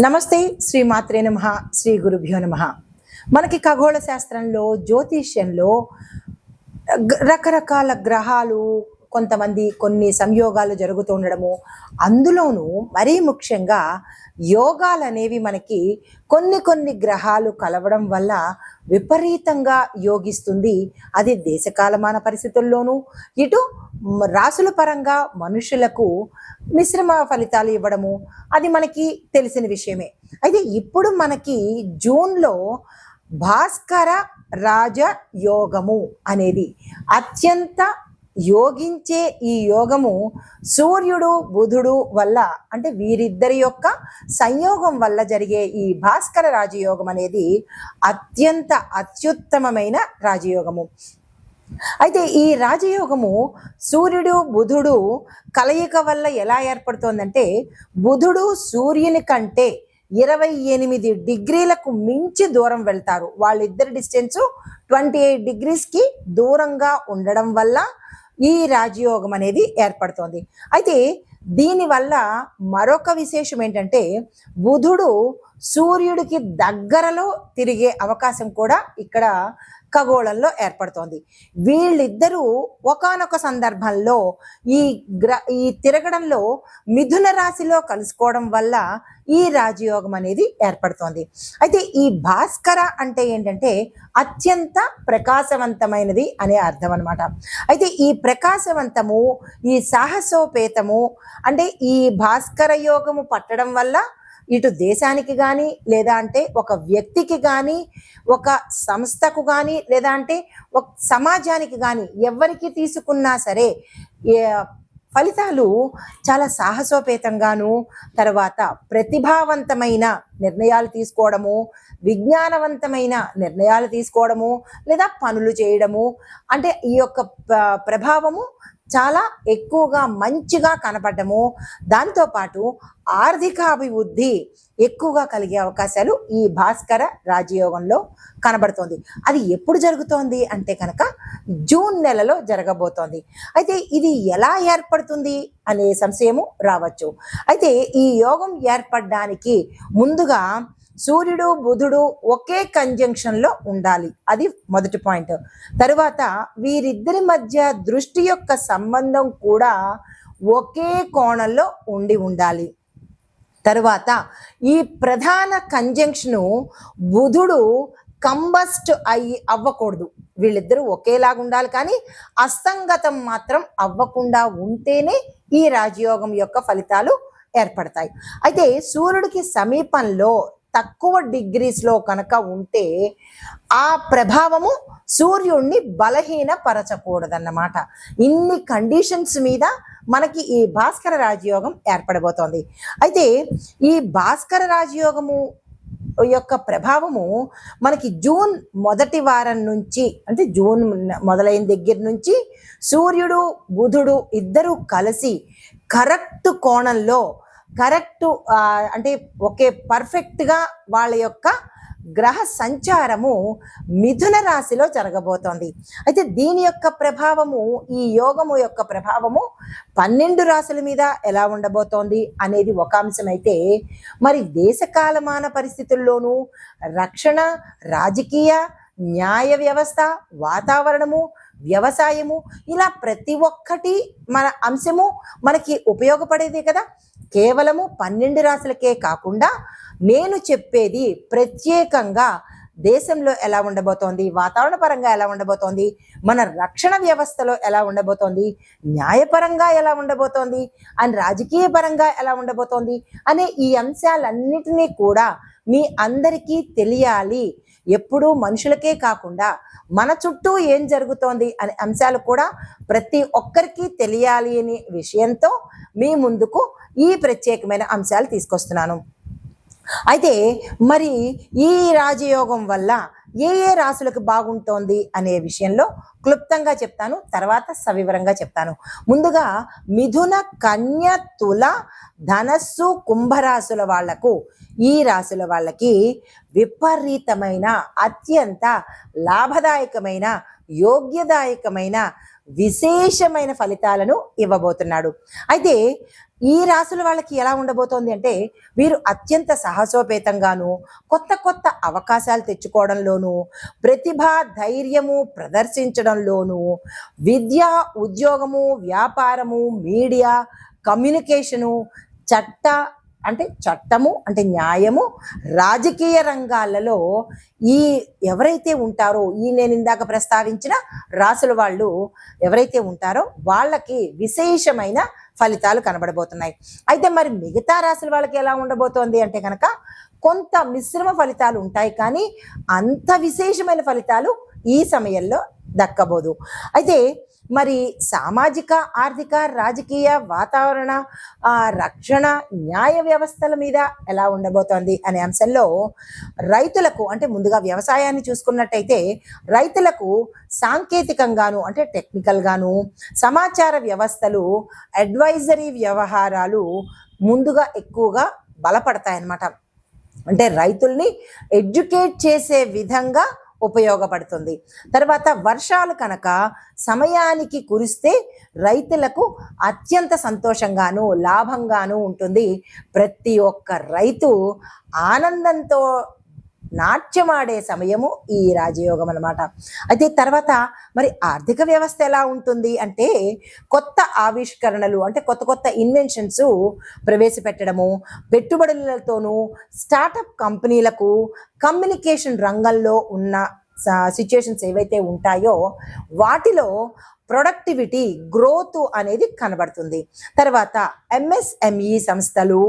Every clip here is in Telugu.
నమస్తే. శ్రీ మాత్రే నమః. శ్రీ గురుభ్యో నమః. మనకి ఖగోళ శాస్త్రంలో, జ్యోతిష్యంలో రకరకాల గ్రహాలు, కొంతమంది కొన్ని సంయోగాలు జరుగుతూ ఉండడము, అందులోనూ మరీ ముఖ్యంగా యోగాలు అనేవి మనకి కొన్ని గ్రహాలు కలవడం వల్ల విపరీతంగా యోగిస్తుంది. అది దేశకాలమాన పరిస్థితుల్లోనూ, ఇటు రాసుల పరంగా మనుషులకు మిశ్రమ ఫలితాలు ఇవ్వడము అది మనకి తెలిసిన విషయమే. అయితే ఇప్పుడు మనకి జూన్లో భాస్కర రాజయోగము అనేది అత్యంత యోగించే ఈ యోగము సూర్యుడు బుధుడు వల్ల, అంటే వీరిద్దరి యొక్క సంయోగం వల్ల జరిగే ఈ భాస్కర రాజయోగం అనేది అత్యంత అత్యుత్తమమైన రాజయోగము. అయితే ఈ రాజయోగము సూర్యుడు బుధుడు కలయిక వల్ల ఎలా ఏర్పడుతోందంటే, బుధుడు సూర్యుని కంటే 28 డిగ్రీలకు మించి దూరం వెళ్తారు. వాళ్ళిద్దరి డిస్టెన్స్ 28 డిగ్రీస్కి దూరంగా ఉండడం వల్ల ఈ రాజయోగం అనేది ఏర్పడుతోంది. అయితే దీనివల్ల మరొక విశేషం ఏంటంటే, బుధుడు సూర్యుడికి దగ్గరలో తిరిగే అవకాశం కూడా ఇక్కడ ఖగోళంలో ఏర్పడుతోంది. వీళ్ళిద్దరూ ఒకానొక సందర్భంలో ఈ తిరగడంలో మిథున రాశిలో కలుసుకోవడం వల్ల ఈ రాజయోగం అనేది ఏర్పడుతోంది. అయితే ఈ భాస్కర అంటే ఏంటంటే అత్యంత ప్రకాశవంతమైనది అనే అర్థం అనమాట. అయితే ఈ ప్రకాశవంతము, ఈ సాహసోపేతము, అంటే ఈ భాస్కర యోగము పట్టడం వల్ల ఇటు దేశానికి కానీ, లేదా అంటే ఒక వ్యక్తికి కానీ, ఒక సంస్థకు కానీ, లేదా అంటే ఒక సమాజానికి కానీ, ఎవరికి తీసుకున్నా సరే ఫలితాలు చాలా సాహసోపేతంగాను, తర్వాత ప్రతిభావంతమైన నిర్ణయాలు తీసుకోవడము, విజ్ఞానవంతమైన నిర్ణయాలు తీసుకోవడము, లేదా పనులు చేయడము, అంటే ఈ యొక్క ప్రభావము చాలా ఎక్కువగా మంచిగా కనపడము, దాంతోపాటు ఆర్థికాభివృద్ధి ఎక్కువగా కలిగే అవకాశాలు ఈ భాస్కర రాజయోగంలో కనబడుతోంది. అది ఎప్పుడు జరుగుతోంది అంటే కనుక జూన్ నెలలో జరగబోతోంది. అయితే ఇది ఎలా ఏర్పడుతుంది అనే సంశయము రావచ్చు. అయితే ఈ యోగం ఏర్పడడానికి ముందుగా సూర్యుడు బుధుడు ఒకే కంజంక్షన్లో ఉండాలి, అది మొదటి పాయింట్. తరువాత వీరిద్దరి మధ్య దృష్టి యొక్క సంబంధం కూడా ఒకే కోణంలో ఉండాలి. తరువాత ఈ ప్రధాన కంజంక్షను బుధుడు కంబస్ట్ అవ్వకూడదు. వీళ్ళిద్దరూ ఒకేలాగా ఉండాలి, కానీ అస్తంగతం మాత్రం అవ్వకుండా ఉంటేనే ఈ రాజయోగం యొక్క ఫలితాలు ఏర్పడతాయి. అయితే సూర్యుడికి సమీపంలో తక్కువ డిగ్రీస్లో కనుక ఉంటే ఆ ప్రభావము సూర్యుడిని బలహీనపరచకూడదన్నమాట. ఇన్ని కండిషన్స్ మీద మనకి ఈ భాస్కర రాజయోగం ఏర్పడబోతోంది. అయితే ఈ భాస్కర రాజయోగము యొక్క ప్రభావము మనకి జూన్ మొదటి వారం నుంచి, అంటే జూన్ మొదలైన దగ్గర నుంచి సూర్యుడు బుధుడు ఇద్దరు కలిసి కరెక్ట్ కోణంలో, కరెక్ట్ అంటే ఒకే పర్ఫెక్ట్గా వాళ్ళ యొక్క గ్రహ సంచారము మిథున రాశిలో జరగబోతోంది. అయితే దీని యొక్క ప్రభావము, ఈ యోగము యొక్క ప్రభావము 12 రాశుల మీద ఎలా ఉండబోతోంది అనేది ఒక అంశం అయితే, మరి దేశకాలమాన పరిస్థితుల్లోనూ రక్షణ, రాజకీయ, న్యాయ వ్యవస్థ, వాతావరణము, వ్యవసాయము, ఇలా ప్రతి ఒక్కటి మన అంశము మనకి ఉపయోగపడేదే కదా. కేవలము 12 రాశులకే కాకుండా నేను చెప్పేది ప్రత్యేకంగా దేశంలో ఎలా ఉండబోతోంది, వాతావరణ పరంగా ఎలా ఉండబోతోంది, మన రక్షణ వ్యవస్థలో ఎలా ఉండబోతోంది, న్యాయపరంగా ఎలా ఉండబోతోంది, అండ్ రాజకీయ పరంగా ఎలా ఉండబోతోంది అనే ఈ అంశాలన్నిటినీ కూడా మీ అందరికీ తెలియాలి. ఎప్పుడూ మనుషులకే కాకుండా మన చుట్టూ ఏం జరుగుతోంది అనే అంశాలు కూడా ప్రతి ఒక్కరికి తెలియాలి అనే విషయంతో మీ ముందుకు ఈ ప్రత్యేకమైన అంశాలు తీసుకొస్తున్నాను. అయితే మరి ఈ రాజయోగం వల్ల ఏ రాశులకు బాగుంటోంది అనే విషయంలో క్లుప్తంగా చెప్తాను, తర్వాత సవివరంగా చెప్తాను. ముందుగా మిథున, కన్య, తుల, ధనస్సు, కుంభరాశుల వాళ్లకు, ఈ రాశుల వాళ్ళకి విపరీతమైన, అత్యంత లాభదాయకమైన, యోగ్యదాయకమైన విశేషమైన ఫలితాలను ఇవ్వబోతున్నాడు. అయితే ఈ రాశుల వాళ్ళకి ఎలా ఉండబోతోంది అంటే, వీరు అత్యంత సాహసోపేతంగాను, కొత్త కొత్త అవకాశాలు తెచ్చుకోవడంలోనూ, ప్రతిభ ధైర్యము ప్రదర్శించడంలోనూ, విద్య, ఉద్యోగము, వ్యాపారము, మీడియా, కమ్యూనికేషను, చట్టము అంటే న్యాయము, రాజకీయ రంగాలలో ఈ ఎవరైతే ఉంటారో, నేను ఇందాక ప్రస్తావించిన రాసుల వాళ్ళు ఎవరైతే ఉంటారో వాళ్ళకి విశేషమైన ఫలితాలు కనబడబోతున్నాయి. అయితే మరి మిగతా రాశుల వాళ్ళకి ఎలా ఉండబోతోంది అంటే కనుక కొంత మిశ్రమ ఫలితాలు ఉంటాయి, కానీ అంత విశేషమైన ఫలితాలు ఈ సమయంలో దక్కబోదు. అయితే మరి సామాజిక, ఆర్థిక, రాజకీయ, వాతావరణ, రక్షణ, న్యాయ వ్యవస్థల మీద ఎలా ఉండబోతోంది అనే అంశంలో రైతులకు, అంటే ముందుగా వ్యవసాయాన్ని చూసుకున్నట్టయితే రైతులకు సాంకేతికంగాను అంటే టెక్నికల్గాను, సమాచార వ్యవస్థలు, అడ్వైజరీ వ్యవహారాలు ముందుగా ఎక్కువగా బలపడతాయన్నమాట. అంటే రైతుల్ని ఎడ్యుకేట్ చేసే విధంగా ఉపయోగపడుతుంది. తర్వాత వర్షాలు కనుక సమయానికి కురిస్తే రైతులకు అత్యంత సంతోషంగాను లాభంగాను ఉంటుంది. ప్రతి ఒక్క రైతు ఆనందంతో నాట్యమాడే సమయము ఈ రాజయోగం అన్నమాట. అయితే తర్వాత మరి ఆర్థిక వ్యవస్థ ఎలా ఉంటుంది అంటే, కొత్త ఆవిష్కరణలు అంటే కొత్త కొత్త ఇన్వెన్షన్స్ ప్రవేశపెట్టడము, పెట్టుబడులతోనూ, స్టార్టప్ కంపెనీలకు, కమ్యూనికేషన్ రంగంలో ఉన్న సిచ్యుయేషన్స్ ఏవైతే ఉంటాయో వాటిలో ప్రొడక్టివిటీ గ్రోత్ అనేది కనబడుతుంది. తర్వాత ఎంఎస్ఎంఈ సంస్థలు,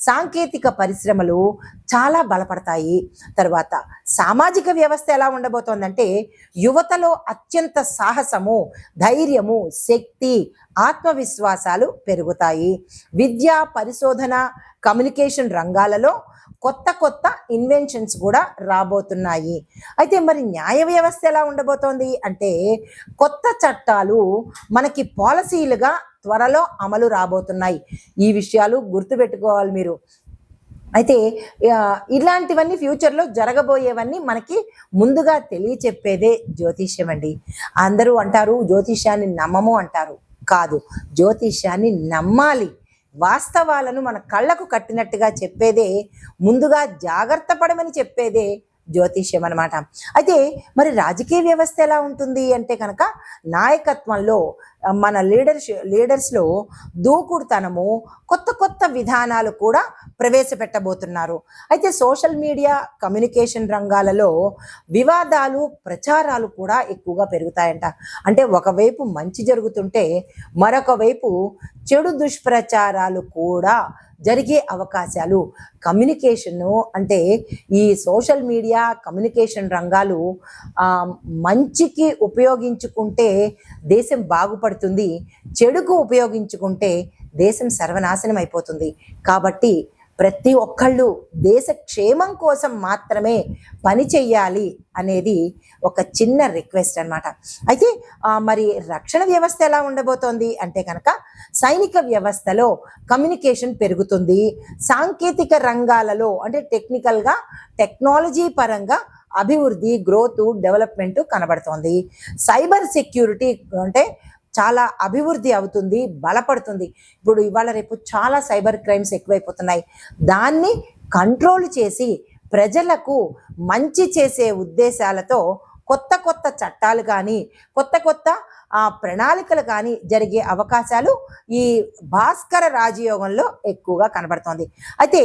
సాంకేతిక పరిశ్రమలు చాలా బలపడతాయి. తర్వాత సామాజిక వ్యవస్థ ఎలా ఉండబోతోందంటే, యువతలో అత్యంత సాహసము, ధైర్యము, శక్తి, ఆత్మవిశ్వాసాలు పెరుగుతాయి. విద్య, పరిశోధన, కమ్యూనికేషన్ రంగాలలో కొత్త కొత్త ఇన్వెన్షన్స్ కూడా రాబోతున్నాయి. అయితే మరి న్యాయ వ్యవస్థ ఎలా ఉండబోతోంది అంటే, కొత్త చట్టాలు మనకి పాలసీలుగా త్వరలో అమలు రాబోతున్నాయి. ఈ విషయాలు గుర్తుపెట్టుకోవాలి మీరు. అయితే ఇలాంటివన్నీ ఫ్యూచర్లో జరగబోయేవన్నీ మనకి ముందుగా తెలియచెప్పేదే జ్యోతిష్యం అండి. అందరూ అంటారు జ్యోతిష్యాన్ని నమ్మము అంటారు. కాదు, జ్యోతిష్యాన్ని నమ్మాలి. వాస్తవాలను మన కళ్ళకు కట్టినట్టుగా చెప్పేదే, ముందుగా జాగ్రత్త పడమని చెప్పేదే జ్యోతిష్యం అన్నమాట. అయితే మరి రాజకీయ వ్యవస్థ ఎలా ఉంటుంది అంటే కనుక, నాయకత్వంలో మన లీడర్స్లో దూకుడుతనము, కొత్త కొత్త విధానాలు కూడా ప్రవేశపెట్టబోతున్నారు. అయితే సోషల్ మీడియా, కమ్యూనికేషన్ రంగాలలో వివాదాలు, ప్రచారాలు కూడా ఎక్కువగా పెరుగుతాయంట. అంటే ఒకవైపు మంచి జరుగుతుంటే మరొక వైపు చెడు దుష్ప్రచారాలు కూడా జరిగే అవకాశాలు, కమ్యూనికేషను అంటే ఈ సోషల్ మీడియా, కమ్యూనికేషన్ రంగాలు మంచికి ఉపయోగించుకుంటే దేశం బాగుపడుతుంది, చెడుకు ఉపయోగించుకుంటే దేశం సర్వనాశనం అయిపోతుంది. కాబట్టి ప్రతి ఒక్కళ్ళు దేశ క్షేమం కోసం మాత్రమే పని చెయ్యాలి అనేది ఒక చిన్న రిక్వెస్ట్ అన్నమాట. అయితే మరి రక్షణ వ్యవస్థ ఎలా ఉండబోతోంది అంటే కనుక, సైనిక వ్యవస్థలో కమ్యూనికేషన్ పెరుగుతుంది. సాంకేతిక రంగాలలో అంటే టెక్నికల్గా, టెక్నాలజీ పరంగా అభివృద్ధి, గ్రోత్, డెవలప్మెంట్ కనబడుతోంది. సైబర్ సెక్యూరిటీ అంటే చాలా అభివృద్ధి అవుతుంది, బలపడుతుంది. ఇప్పుడు ఇవాళ రేపు చాలా సైబర్ క్రైమ్స్ ఎక్కువైపోతున్నాయి. దాన్ని కంట్రోల్ చేసి ప్రజలకు మంచి చేసే ఉద్దేశాలతో కొత్త కొత్త చట్టాలు కానీ, కొత్త కొత్త ప్రణాళికలు కానీ జరిగే అవకాశాలు ఈ భాస్కర రాజయోగంలో ఎక్కువగా కనబడుతోంది. అయితే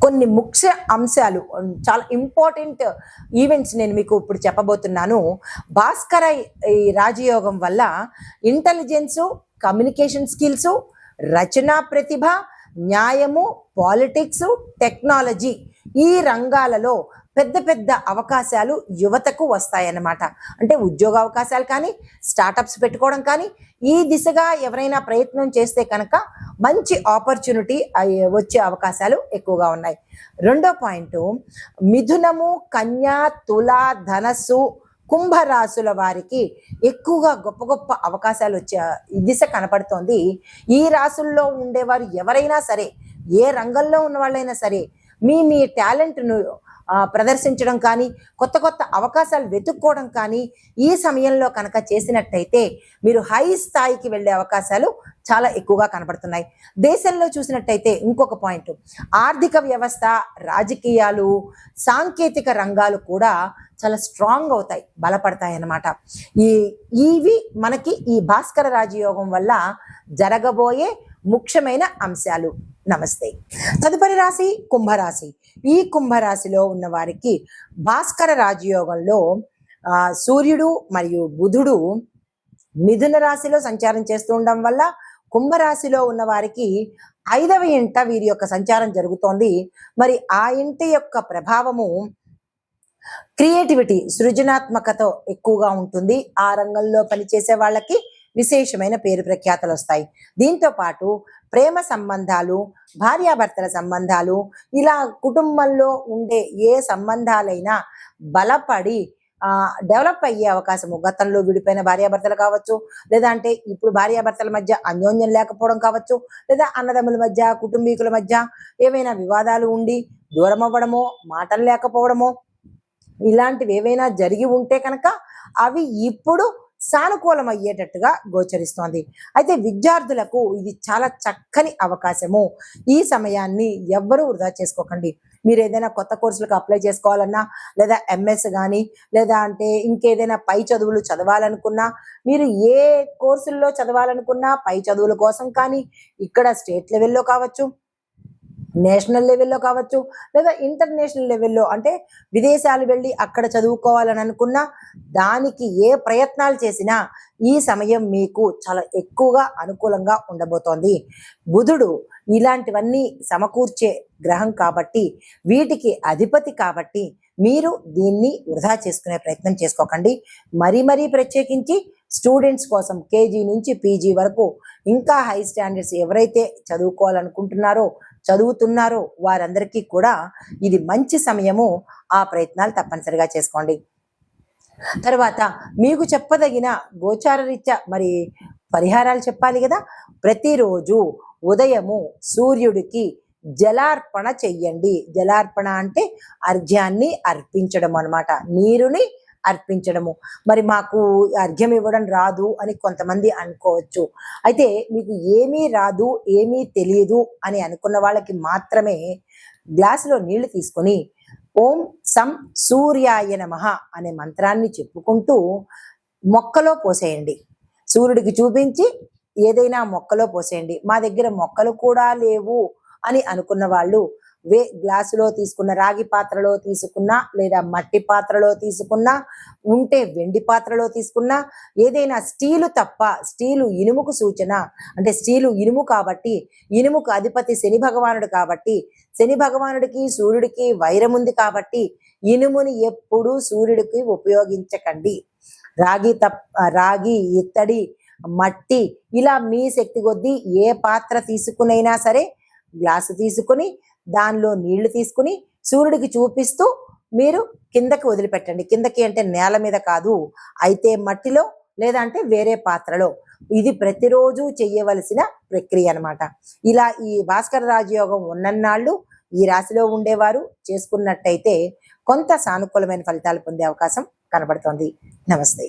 కొన్ని ముఖ్య అంశాలు, చాలా ఇంపార్టెంట్ ఈవెంట్స్ నేను మీకు ఇప్పుడు చెప్పబోతున్నాను. భాస్కర ఈ రాజయోగం వల్ల ఇంటెలిజెన్సు, కమ్యూనికేషన్ స్కిల్స్, రచనా ప్రతిభ, న్యాయము, పాలిటిక్స్, టెక్నాలజీ ఈ రంగాలలో పెద్ద పెద్ద అవకాశాలు యువతకు వస్తాయన్నమాట. అంటే ఉద్యోగ అవకాశాలు కానీ, స్టార్టప్స్ పెట్టుకోవడం కానీ, ఈ దిశగా ఎవరైనా ప్రయత్నం చేస్తే కనుక మంచి ఆపర్చునిటీ వచ్చే అవకాశాలు ఎక్కువగా ఉన్నాయి. రెండో పాయింట్, మిథునము, కన్యా, తుల, ధనస్సు, కుంభరాశుల వారికి ఎక్కువగా గొప్ప గొప్ప అవకాశాలు వచ్చే దిశ కనపడుతోంది. ఈ రాశుల్లో ఉండేవారు ఎవరైనా సరే, ఏ రంగంలో ఉన్న వాళ్ళైనా సరే, మీ టాలెంట్ను ప్రదర్శించడం కానీ, కొత్త కొత్త అవకాశాలు వెతుక్కోవడం కానీ ఈ సమయంలో కనుక చేసినట్టయితే మీరు హై స్థాయికి వెళ్ళే అవకాశాలు చాలా ఎక్కువగా కనబడుతున్నాయి. దేశంలో చూసినట్టయితే ఇంకొక పాయింట్, ఆర్థిక వ్యవస్థ, రాజకీయాలు, సాంకేతిక రంగాలు కూడా చాలా స్ట్రాంగ్ అవుతాయి, బలపడతాయి అన్నమాట. ఇవి మనకి ఈ భాస్కర రాజయోగం వల్ల జరగబోయే ముఖ్యమైన అంశాలు. నమస్తే. తదుపరి రాశి కుంభరాశి. ఈ కుంభరాశిలో ఉన్న వారికి భాస్కర రాజయోగంలో సూర్యుడు మరియు బుధుడు మిథున రాశిలో సంచారం చేస్తూ ఉండడం వల్ల కుంభరాశిలో ఉన్న వారికి 5వ ఇంట వీరి యొక్క సంచారం జరుగుతోంది. మరి ఆ ఇంటి యొక్క ప్రభావము క్రియేటివిటీ, సృజనాత్మకత ఎక్కువగా ఉంటుంది. ఆ రంగంలో పనిచేసే వాళ్ళకి విశేషమైన పేరు ప్రఖ్యాతలు వస్తాయి. దీంతో పాటు ప్రేమ సంబంధాలు, భార్యాభర్తల సంబంధాలు, ఇలా కుటుంబంలో ఉండే ఏ సంబంధాలైనా బలపడి డెవలప్ అయ్యే అవకాశము, గతంలో విడిపోయిన భార్యాభర్తలు కావచ్చు, లేదా అంటే ఇప్పుడు భార్యాభర్తల మధ్య అన్యోన్యం లేకపోవడం కావచ్చు, లేదా అన్నదమ్ముల మధ్య, కుటుంబీకుల మధ్య ఏవైనా వివాదాలు ఉండి దూరం అవ్వడమో, మాటలు లేకపోవడమో, ఇలాంటివి ఏవైనా జరిగి ఉంటే కనుక అవి ఇప్పుడు సానుకూలం అయ్యేటట్టుగా గోచరిస్తోంది. అయితే విద్యార్థులకు ఇది చాలా చక్కని అవకాశము. ఈ సమయాన్ని ఎవ్వరూ వృధా చేసుకోకండి. మీరు ఏదైనా కొత్త కోర్సులకు అప్లై చేసుకోవాలన్నా, లేదా ఎంఎస్ కానీ, లేదా అంటే ఇంకేదైనా పై చదువులు చదవాలనుకున్నా, మీరు ఏ కోర్సుల్లో చదవాలనుకున్నా పై చదువుల కోసం కానీ, ఇక్కడ స్టేట్ లెవెల్లో కావచ్చు, నేషనల్ లెవెల్లో కావచ్చు, లేదా ఇంటర్నేషనల్ లెవెల్లో అంటే విదేశాలు వెళ్ళి అక్కడ చదువుకోవాలని అనుకున్నా, దానికి ఏ ప్రయత్నాలు చేసినా ఈ సమయం మీకు చాలా ఎక్కువగా అనుకూలంగా ఉండబోతోంది. బుధుడు ఇలాంటివన్నీ సమకూర్చే గ్రహం కాబట్టి, వీటికి అధిపతి కాబట్టి మీరు దీన్ని వృధా చేసుకునే ప్రయత్నం చేసుకోకండి. మరీ ప్రత్యేకించి స్టూడెంట్స్ కోసం కేజీ నుంచి పీజీ వరకు ఇంకా హై స్టాండర్డ్స్ ఎవరైతే చదువుతున్నారో వారందరికీ కూడా ఇది మంచి సమయము. ఆ ప్రయత్నాలు తప్పనిసరిగా చేసుకోండి. తర్వాత మీకు చెప్పదగిన గోచార రీత్యా మరి పరిహారాలు చెప్పాలి కదా. ప్రతిరోజు ఉదయము సూర్యుడికి జలార్పణ చెయ్యండి. జలార్పణ అంటే అర్ఘ్యాన్ని అర్పించడం అన్నమాట, నీరుని అర్పించడము. మరి మాకు అర్ఘ్యం ఇవ్వడం రాదు అని కొంతమంది అనుకోవచ్చు. అయితే మీకు ఏమీ రాదు, ఏమీ తెలియదు అని అనుకున్న వాళ్ళకి మాత్రమే గ్లాసులో నీళ్లు తీసుకొని ఓం సం సూర్యాయ నమః అనే మంత్రాన్ని చెప్పుకుంటూ మొక్కలో పోసేయండి. సూర్యుడికి చూపించి ఏదైనా మొక్కలో పోసేయండి. మా దగ్గర మొక్కలు కూడా లేవు అని అనుకున్న వాళ్ళు గ్లాసులో తీసుకున్న, రాగి పాత్రలో తీసుకున్నా, లేదా మట్టి పాత్రలో తీసుకున్నా, ఉంటే వెండి పాత్రలో తీసుకున్నా, ఏదైనా స్టీలు తప్ప, స్టీలు ఇనుముకు సూచన, అంటే స్టీలు ఇనుము కాబట్టి, ఇనుముకు అధిపతి శని భగవానుడు కాబట్టి, శని భగవానుడికి సూర్యుడికి వైరం ఉంది కాబట్టి ఇనుముని ఎప్పుడూ సూర్యుడికి ఉపయోగించకండి. రాగి, ఇత్తడి, మట్టి, ఇలా మీ శక్తి కొద్దీ ఏ పాత్ర తీసుకునైనా సరే గ్లాసు తీసుకుని దానిలో నీళ్లు తీసుకుని సూర్యుడికి చూపిస్తూ మీరు కిందకి వదిలిపెట్టండి. కిందకి అంటే నేల మీద కాదు, అయితే మట్టిలో, లేదా అంటే వేరే పాత్రలో. ఇది ప్రతిరోజు చెయ్యవలసిన ప్రక్రియ అన్నమాట. ఇలా ఈ భాస్కర రాజయోగం ఉన్నన్నాళ్ళు ఈ రాశిలో ఉండేవారు చేసుకున్నట్టయితే కొంత సానుకూలమైన ఫలితాలు పొందే అవకాశం కనబడుతోంది. నమస్తే.